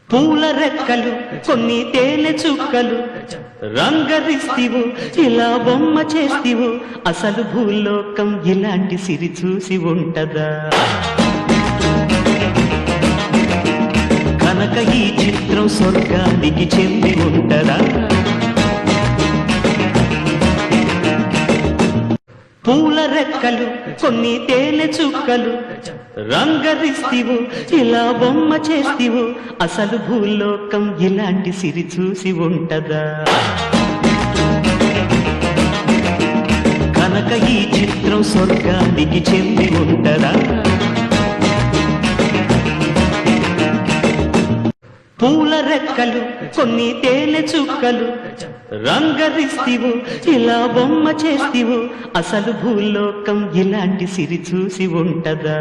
పూల రెక్కలు కొన్ని తేనె చుక్కలు రంగరిస్తివు ఇలా బొమ్మ చేస్తివు అసలు భూలోకం ఇలాంటి సిరి చూసి ఉంటదా కనుక ఈ చిత్రం స్వర్గానికి చెంది ఉంటదా పూల రెక్కలు కొన్ని తేనె చుక్కలు రంగరిస్తివు ఇలా బొమ్మ చేస్తివు అసలు భూలోకం ఇలాంటి సిరి చూసి ఉంటదా కనుక ఈ చిత్రం స్వర్గానికి చెంది ఉంటదా పూల రెక్కలు కొన్ని తేనె చుక్కలు రంగరిస్తివు ఇలా బొమ్మ చేస్తివు అసలు భూలోకం ఇలాంటి సిరి చూసి ఉంటదా